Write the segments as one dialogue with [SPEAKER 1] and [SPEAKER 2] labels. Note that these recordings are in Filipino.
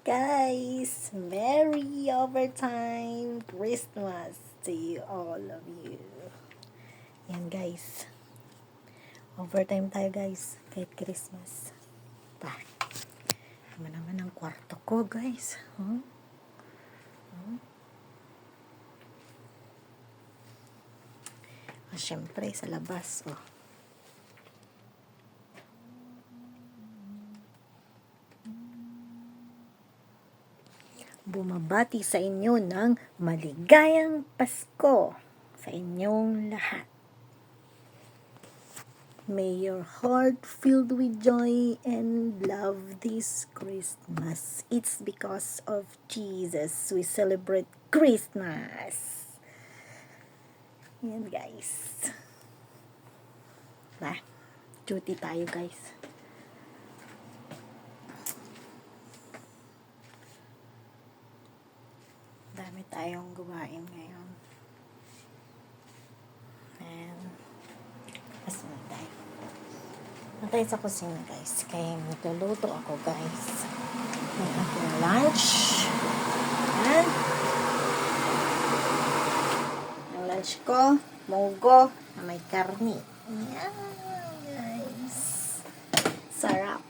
[SPEAKER 1] Guys, Merry Overtime Christmas to you, all of you. Yan guys, overtime tayo guys, kahit Christmas pa. Naman ang kwarto ko guys. Siyempre sa labas. Bumabati sa inyo ng maligayang Pasko sa inyong lahat. May your heart filled with joy and love this Christmas. It's because of Jesus we celebrate Christmas. Yan guys. Duty tayo guys. Dami tayong gawain ngayon. And kasi na tayo. Natay sa kusina guys. Kaya magluluto ako guys. May aking lunch. And ang lunch ko, munggo na may karni. Yan guys. Sarap.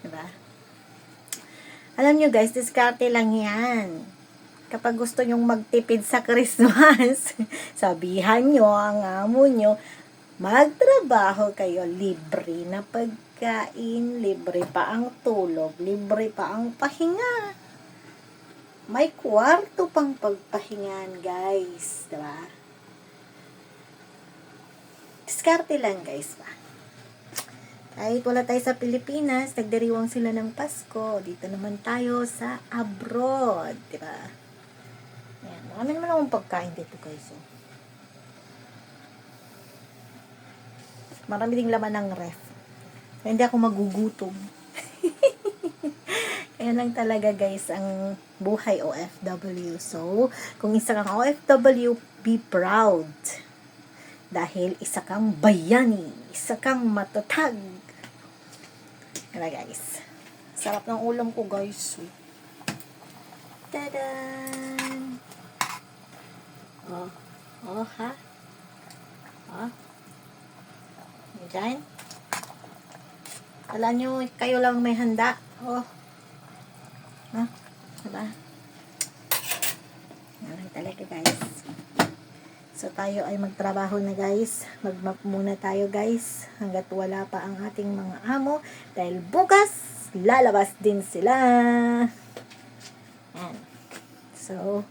[SPEAKER 1] Diba? Alam nyo guys, diskarte lang yan. Kapag gusto nyong magtipid sa Christmas, sabihan nyo ang amo nyo, magtrabaho kayo, libre na pagkain, libre pa ang tulog, libre pa ang pahinga. May kwarto pang pagpahingan, guys. Diba? Diskarte lang, guys. Kahit wala tayo sa Pilipinas, nagdiriwang sila ng Pasko. Dito naman tayo sa abroad. Diba? Ayan. Marami naman akong pagkain dito, guys. Marami ding laman ng ref. Hindi ako magugutom. Kaya lang talaga, guys, ang buhay OFW. So, kung isa kang OFW, be proud. Dahil isa kang bayani. Isa kang matatag. Kaya guys. Sarap ng ulam ko guys. Tada! Ha? Diyan. Alam nyo, kayo lang may handa. Diba? Yan talaga guys. So, tayo ay magtrabaho na guys. Mag-map muna tayo guys. Hanggat wala pa ang ating mga amo. Dahil bukas, lalabas din sila. And, so,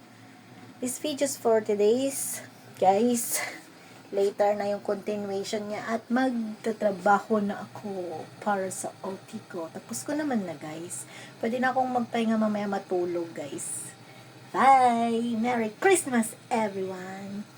[SPEAKER 1] this videos for today's guys. Later na yung continuation niya. At magtatrabaho na ako para sa OT ko. Tapos ko naman na guys. Pwede na akong magpahinga mamaya matulog guys. Bye! Merry Christmas everyone!